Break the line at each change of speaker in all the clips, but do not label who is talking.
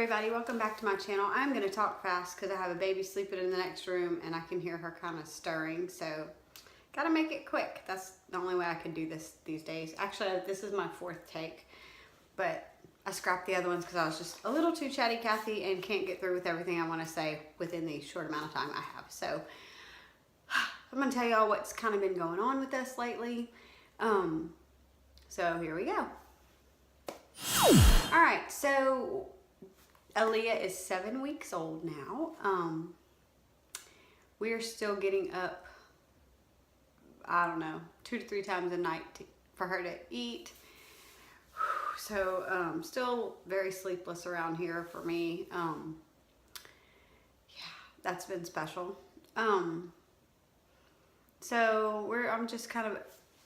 everybody, welcome back to my channel. I'm going to talk fast because I have a baby sleeping in the next room and I can hear her kind of stirring, so gotta make it quick. That's the only way I can do this these days. Actually, this is my fourth take, but I scrapped the other ones because I was just a little too chatty Cathy and can't get through with everything I want to say within the short amount of time I have. So I'm going to tell y'all what's kind of been going on with us lately. So here we go. All right, so Aaliyah is 7 weeks old now. We are still getting up, I don't know, 2 to 3 times a night for her to eat. So still very sleepless around here for me. Yeah, that's been special. So I'm just kind of,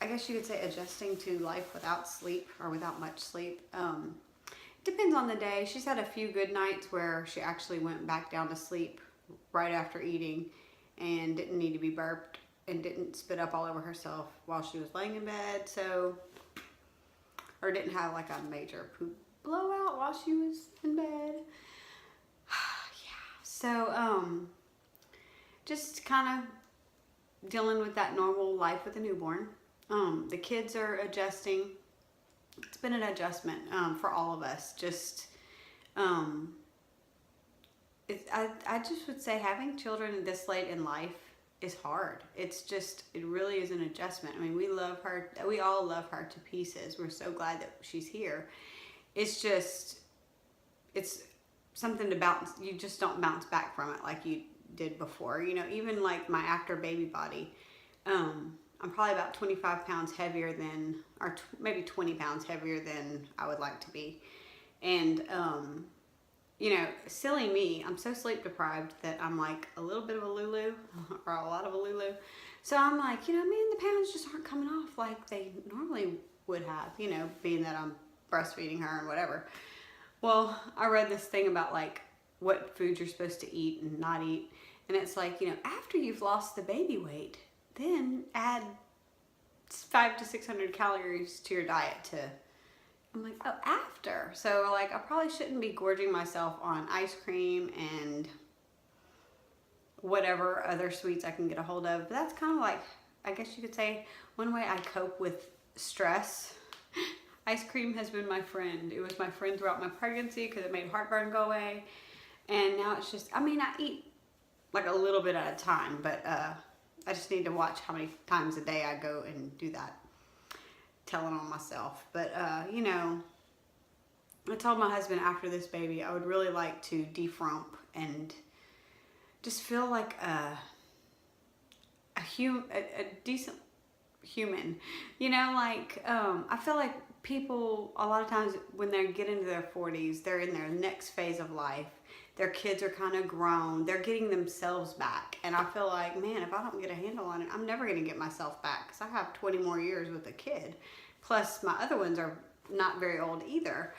I guess you could say, adjusting to life without sleep or without much sleep. Depends on the day. She's had a few good nights where she actually went back down to sleep right after eating and didn't need to be burped and didn't spit up all over herself while she was laying in bed. So, or didn't have like a major poop blowout while she was in bed. Yeah. So, just kind of dealing with that normal life with a newborn. The kids are adjusting. It's been an adjustment for all of us. Just, I just would say having children this late in life is hard. It's just, it really is an adjustment. I mean, we love her. We all love her to pieces. We're so glad that she's here. It's just, it's something to bounce. You just don't bounce back from it like you did before. You know, even like my after baby body, I'm probably about 25 pounds heavier than, or maybe 20 pounds heavier than I would like to be. And, you know, silly me, I'm so sleep deprived that I'm like a little bit of a Lulu, or a lot of a Lulu. So I'm like, you know, man, the pounds just aren't coming off like they normally would have, you know, being that I'm breastfeeding her and whatever. Well, I read this thing about like what foods you're supposed to eat and not eat. And it's like, you know, after you've lost the baby weight, then add 500 to 600 calories to your diet I'm like, oh, after. So like, I probably shouldn't be gorging myself on ice cream and whatever other sweets I can get a hold of. But that's kind of like, I guess you could say, one way I cope with stress. Ice cream has been my friend. It was my friend throughout my pregnancy because it made heartburn go away. And now it's just, I mean, I eat like a little bit at a time, but I just need to watch how many times a day I go and do that. Telling on myself. But, you know, I told my husband after this baby, I would really like to defrump and just feel like a decent human. You know, like, I feel like people, a lot of times when they get into their 40s, they're in their next phase of life. Their kids are kind of grown. They're getting themselves back. And I feel like, man, if I don't get a handle on it, I'm never going to get myself back. Because I have 20 more years with a kid. Plus, my other ones are not very old either.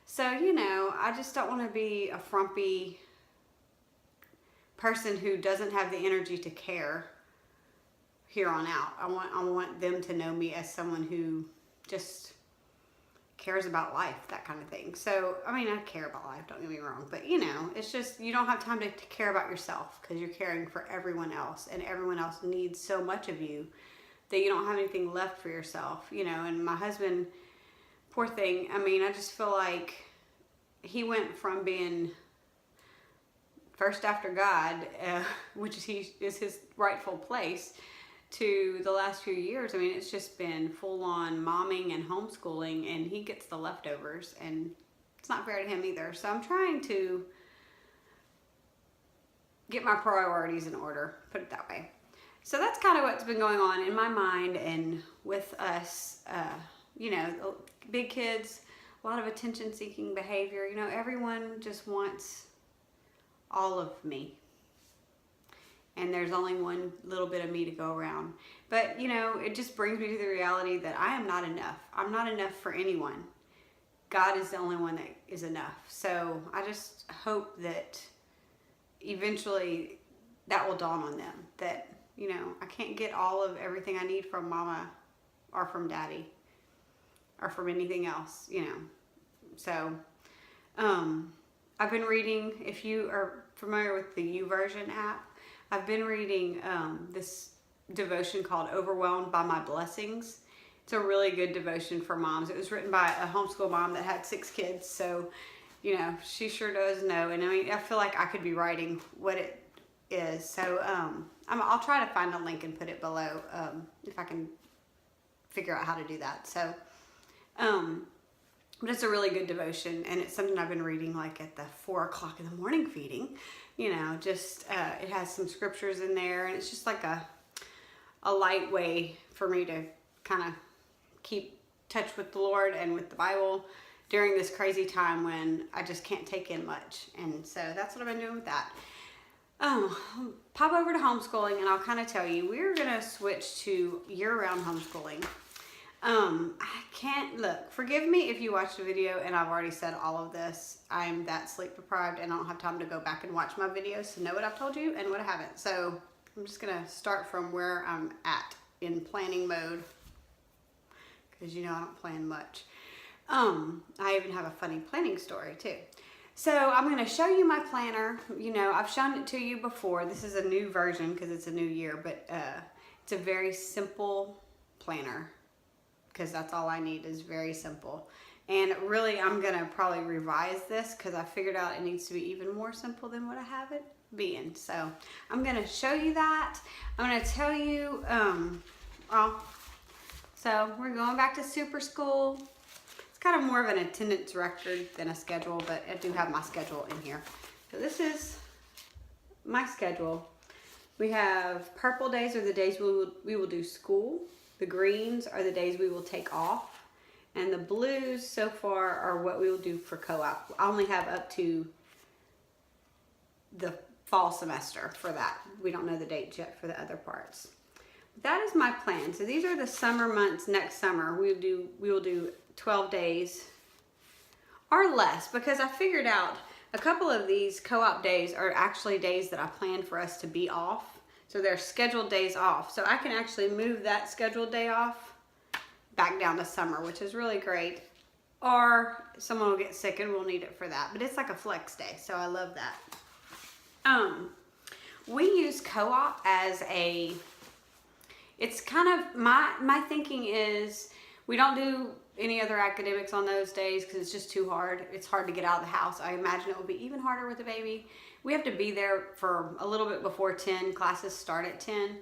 So, you know, I just don't want to be a frumpy person who doesn't have the energy to care here on out. I want them to know me as someone who just cares about life, that kind of thing. So, I mean, I care about life, don't get me wrong, but you know, it's just, you don't have time to care about yourself because you're caring for everyone else, and everyone else needs so much of you that you don't have anything left for yourself, you know. And my husband, poor thing, I mean, I just feel like he went from being first after God, which is his rightful place, to the last few years. I mean, it's just been full-on momming and homeschooling, and he gets the leftovers, and it's not fair to him either. So I'm trying to get my priorities in order, put it that way. So that's kind of what's been going on in my mind and with us. You know, big kids, a lot of attention-seeking behavior. You know, everyone just wants all of me. And there's only one little bit of me to go around. But, you know, it just brings me to the reality that I am not enough. I'm not enough for anyone. God is the only one that is enough. So I just hope that eventually that will dawn on them. That, you know, I can't get all of everything I need from mama or from daddy or from anything else, you know. So, I've been reading, if you are familiar with the YouVersion app, I've been reading this devotion called Overwhelmed by My Blessings. It's a really good devotion for moms. It was written by a homeschool mom that had 6 kids, so you know, she sure does know. And I mean, I feel like I could be writing what it is. So I'll try to find a link and put it below if I can figure out how to do that. So, but it's a really good devotion, and it's something I've been reading like at the 4 o'clock in the morning feeding. You know, just it has some scriptures in there, and it's just like a light way for me to kind of keep touch with the Lord and with the Bible during this crazy time when I just can't take in much. And so that's what I've been doing with that. Pop over to homeschooling, and I'll kind of tell you, we're going to switch to year-round homeschooling. I can't, look, forgive me if you watched the video and I've already said all of this. I'm that sleep deprived and I don't have time to go back and watch my videos to know what I've told you and what I haven't. So I'm just going to start from where I'm at in planning mode, because you know I don't plan much. I even have a funny planning story too. So I'm going to show you my planner. You know, I've shown it to you before. This is a new version because it's a new year, but it's a very simple planner, because that's all I need is very simple. And really, I'm going to probably revise this because I figured out it needs to be even more simple than what I have it being. So I'm going to show you that. I'm going to tell you, so we're going back to super school. It's kind of more of an attendance record than a schedule, but I do have my schedule in here. So this is my schedule. We have purple days are the days we will do school. The greens are the days we will take off. And the blues so far are what we will do for co-op. I only have up to the fall semester for that. We don't know the date yet for the other parts. That is my plan. So these are the summer months. Next summer we will do 12 days or less, because I figured out a couple of these co-op days are actually days that I planned for us to be off. So they're scheduled days off. So I can actually move that scheduled day off back down to summer, which is really great. Or someone will get sick and we'll need it for that. But it's like a flex day, so I love that. We use co-op as a, it's kind of, my thinking is we don't do any other academics on those days because it's just too hard. It's hard to get out of the house. I imagine it will be even harder with a baby. We have to be there for a little bit before 10. Classes start at 10.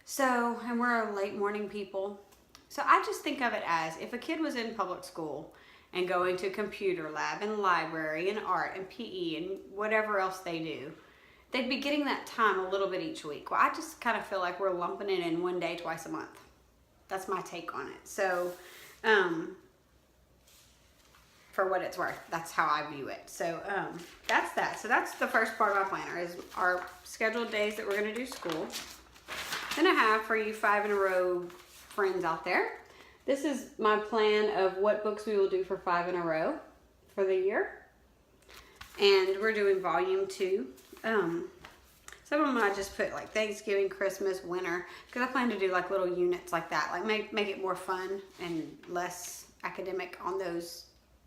So, and we're late morning people. So I just think of it as if a kid was in public school and going to computer lab and library and art and PE and whatever else they do, they'd be getting that time a little bit each week. Well, I just kind of feel like we're lumping it in one day, twice a month. That's my take on it. So, for what it's worth, that's how I view it. So that's that. So that's the first part of my planner is our scheduled days that we're going to do school. Then I have for you 5 in a row friends out there. This is my plan of what books we will do for 5 in a row for the year. And we're doing volume 2. Some of them I just put like Thanksgiving, Christmas, winter, because I plan to do like little units like that, like make it more fun and less academic on those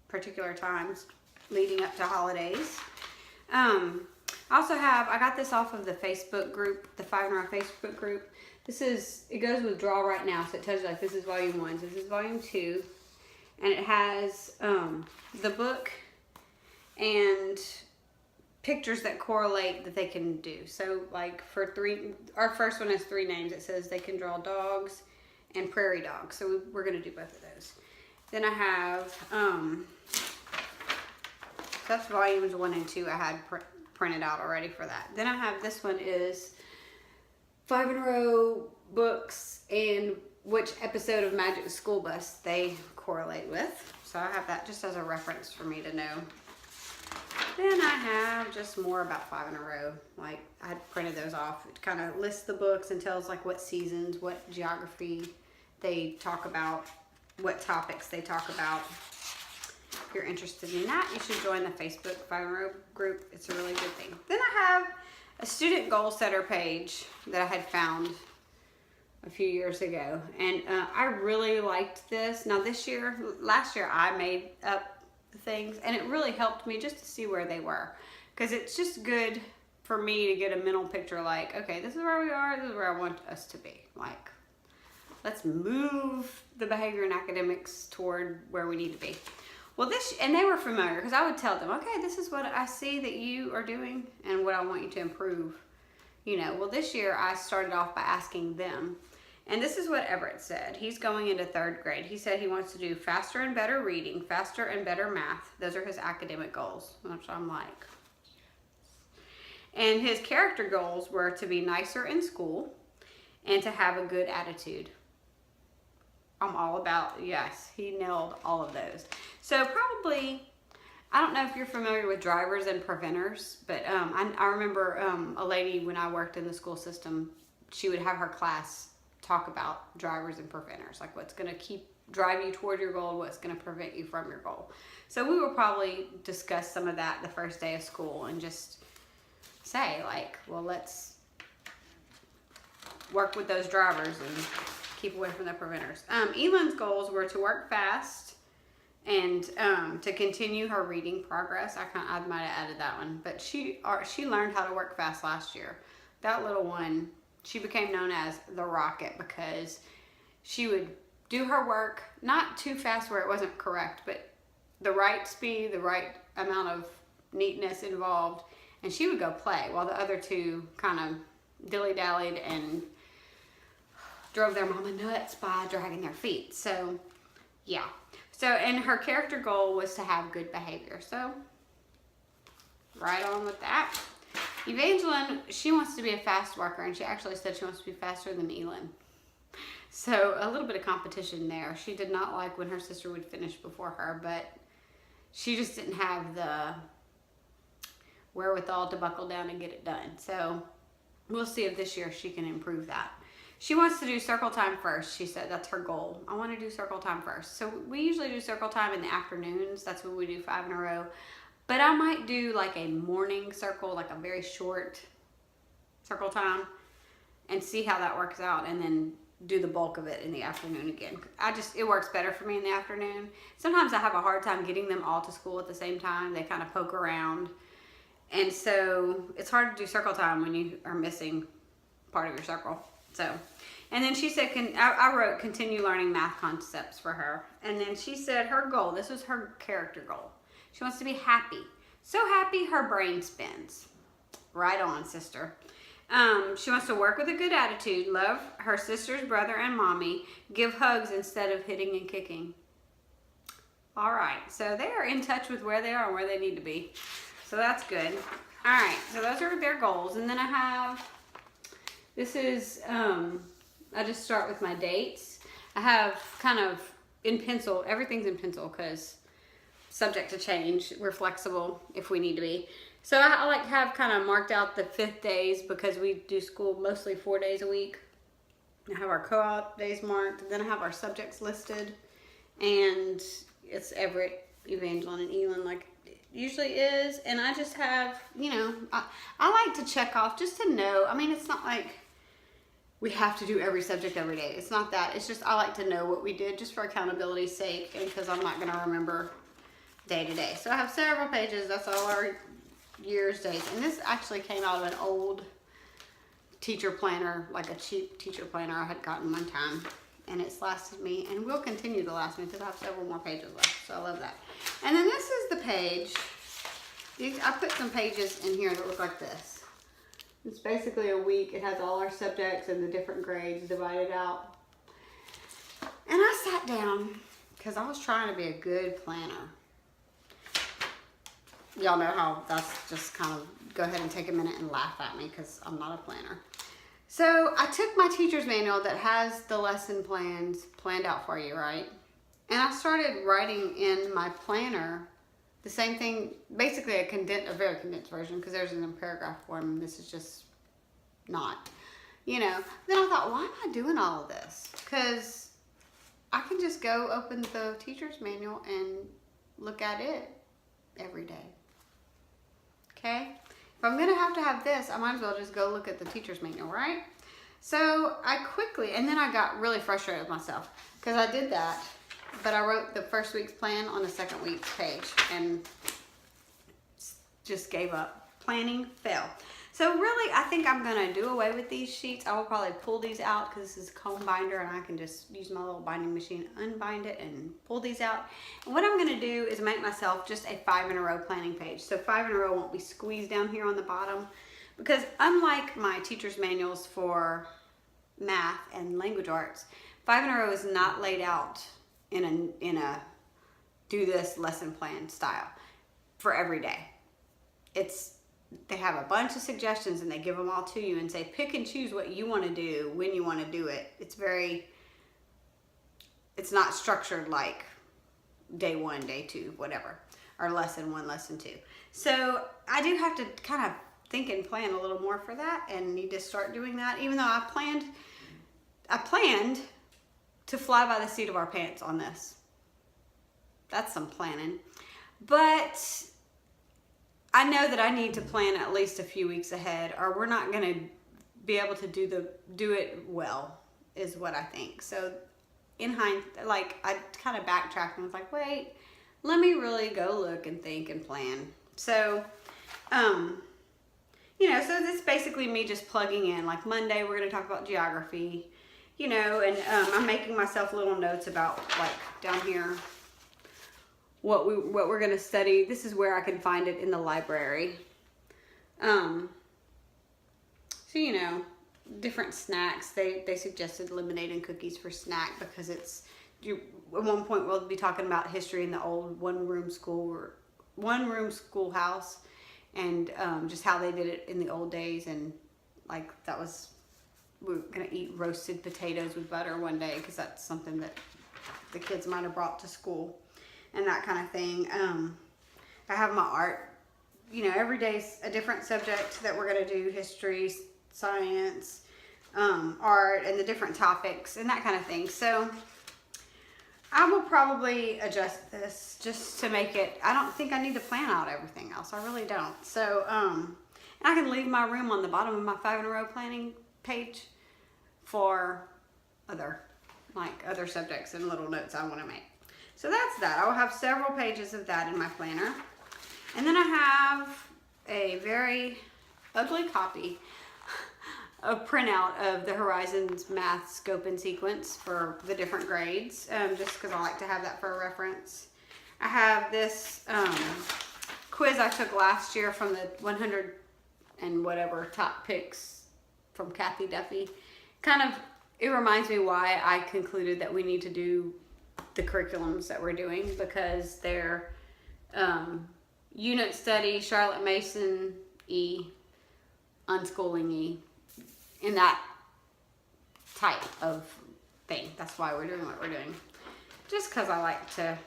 particular times leading up to holidays. I also have, I got this off of the Facebook group, the 5 in a row Facebook group. This is, it goes with Draw Right Now, so it tells you like this is volume 1, so this is volume 2, and it has the book and pictures that correlate that they can do. So like for 3, our first one has 3 names. It says they can draw dogs and prairie dogs, so we're going to do both of those. Then I have, that's volumes 1 and 2 I had printed out already for that. Then I have, this one is 5 in a row books and which episode of Magic the School Bus they correlate with. So I have that just as a reference for me to know. Then I have just more about 5 in a row. Like I printed those off. It kind of lists the books and tells like what seasons, what geography they talk about, what topics they talk about. If you're interested in that, you should join the Facebook 5 in a row group. It's a really good thing. Then I have a student goal setter page that I had found a few years ago, and I really liked this. Now this year, last year I made up things, and it really helped me just to see where they were, because it's just good for me to get a mental picture like, okay, this is where we are, this is where I want us to be. Like, let's move the behavior and academics toward where we need to be. Well, and they were familiar, because I would tell them, okay, this is what I see that you are doing and what I want you to improve. You know, well, this year I started off by asking them, and this is what Everett said. He's going into 3rd grade. He said he wants to do faster and better reading, faster and better math. Those are his academic goals, which I'm like. And his character goals were to be nicer in school and to have a good attitude. I'm all about, yes, he nailed all of those. So probably, I don't know if you're familiar with drivers and preventers, but I remember a lady when I worked in the school system, she would have her class talk about drivers and preventers, like what's going to drive you toward your goal, what's going to prevent you from your goal. So we will probably discuss some of that the first day of school and just say like, well, let's work with those drivers and keep away from the preventers. Elyn's goals were to work fast and to continue her reading progress. I might have added that one, but she learned how to work fast last year. That little one, she became known as the Rocket, because she would do her work not too fast where it wasn't correct, but the right speed, the right amount of neatness involved, and she would go play while the other two kind of dilly-dallied and drove their mama nuts by dragging their feet. So yeah, so and her character goal was to have good behavior, so right on with that. Evangeline, she wants to be a fast worker, and she actually said she wants to be faster than Elyn. So a little bit of competition there. She did not like when her sister would finish before her, but she just didn't have the wherewithal to buckle down and get it done. So we'll see if this year she can improve that. She wants to do circle time first. She said that's her goal. I want to do circle time first. So we usually do circle time in the afternoons. That's when we do 5 in a row. But I might do like a morning circle, like a very short circle time, and see how that works out, and then do the bulk of it in the afternoon again. It works better for me in the afternoon. Sometimes I have a hard time getting them all to school at the same time. They kind of poke around. And so it's hard to do circle time when you are missing part of your circle. So, and then she said, I wrote continue learning math concepts for her. And then she said her goal, this was her character goal. She wants to be happy. So happy her brain spins. Right on, sister. She wants to work with a good attitude, love her sisters, brother, and mommy, give hugs instead of hitting and kicking. All right, so they are in touch with where they are and where they need to be. So that's good. All right, so those are their goals. And then I have, this is, I just start with my dates. I have kind of in pencil, everything's in pencil because subject to change. We're flexible if we need to be. So I like have kind of marked out the 5th days because we do school mostly 4 days a week. I have our co-op days marked, and then I have our subjects listed, and it's Everett, Evangeline, and Elyn like it usually is. And I just have, you know, I like to check off just to know. I mean, it's not like we have to do every subject every day. It's not that. It's just I like to know what we did just for accountability's sake, and because I'm not going to remember day to day. So I have several pages. That's all our year's days. And this actually came out of an old teacher planner, like a cheap teacher planner I had gotten one time. And it's lasted me and will continue to last me because I have several more pages left. So I love that. And then this is the page. I put some pages in here that look like this. It's basically a week. It has all our subjects and the different grades divided out. And I sat down because I was trying to be a good planner. Y'all know how that's just kind of go ahead and take a minute and laugh at me because I'm not a planner. So I took my teacher's manual that has the lesson plans planned out for you, right? And I started writing in my planner the same thing, basically a very condensed version because there's in paragraph form. This is just not, you know. Then I thought, why am I doing all of this? Because I can just go open the teacher's manual and look at it every day. Okay? If I'm going to have this, I might as well just go look at the teacher's manual, right? So I quickly, and then I got really frustrated with myself because I did that. but I wrote the first week's plan on the second week's page and just gave up. Planning fail. So really, I think I'm gonna do away with these sheets. I will probably pull these out because this is a comb binder and I can just use my little binding machine, unbind it and pull these out. And what I'm gonna do is make myself just a 5 in a row planning page. So 5 in a row won't be squeezed down here on the bottom, because unlike my teacher's manuals for math and language arts, 5 in a row is not laid out in a do this lesson plan style for every day. They have a bunch of suggestions and they give them all to you and say pick and choose what you want to do when you want to do it. It's not structured like day 1, day 2, whatever, or lesson 1, lesson 2. So I do have to kind of think and plan a little more for that, and need to start doing that, even though I planned to fly by the seat of our pants on this. That's some planning. But I know that I need to plan at least a few weeks ahead, or we're not going to be able to do it well, is what I think. So in hindsight, like, I kind of backtracked and was like, wait, let me really go look and think and plan. So, you know, so this is basically me just plugging in. Like Monday, we're going to talk about geography, you know, and I'm making myself little notes about, like, down here, what we're going to study. This is where I can find it in the library. So, you know, different snacks. They suggested lemonade and cookies for snack because at one point we'll be talking about history in the old one-room schoolhouse, and just how they did it in the old days. And like we were going to eat roasted potatoes with butter one day because that's something that the kids might have brought to school. And that kind of thing. I have my art, you know, every day's a different subject that we're going to do: history, science, art, and the different topics and that kind of thing. So I will probably adjust this just to make it, I don't think I need to plan out everything else. I really don't. So, and I can leave my room on the bottom of my 5 in a row planning page for other subjects and little notes I want to make. So that's that. I will have several pages of that in my planner. And then I have a very ugly copy of printout of the Horizons Math Scope and Sequence for the different grades, just because I like to have that for a reference. I have this quiz I took last year from the 100 and whatever top picks from Kathy Duffy. It reminds me why I concluded that we need to do the curriculums that we're doing, because they're unit study, Charlotte Mason E, unschooling E, in that type of thing. That's why we're doing what we're doing. Just because I like to,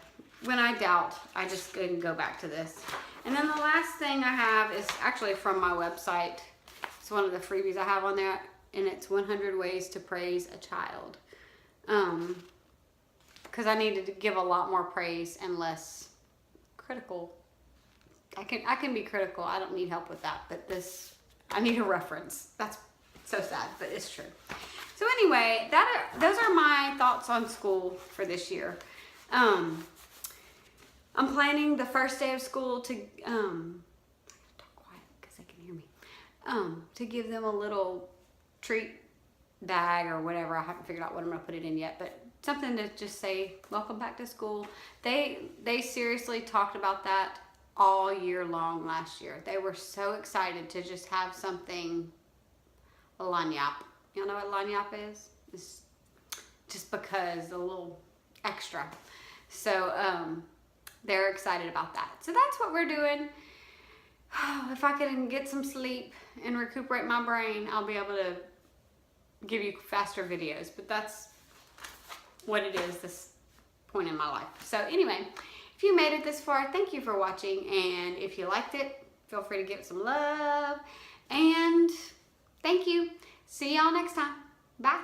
when I doubt, I just go back to this. And then the last thing I have is actually from my website. It's one of the freebies I have on there, and it's 100 Ways to Praise a Child. Because I needed to give a lot more praise and less critical. I can be critical. I don't need help with that. But this, I need a reference. That's so sad, but it's true. So anyway, those are my thoughts on school for this year. I'm planning the first day of school to talk quiet because they can hear me. To give them a little treat bag or whatever. I haven't figured out what I'm gonna put it in yet, but something to just say welcome back to school. They seriously talked about that all year long last year. They were so excited to just have something, a lanyap. You know what lanyap is? It's just because a little extra. So they're excited about that. So that's what we're doing. If I can get some sleep and recuperate my brain, I'll be able to give you faster videos. But that's what it is this point in my life. So anyway, if you made it this far, thank you for watching. And if you liked it, feel free to give it some love. And thank you. See y'all next time. Bye.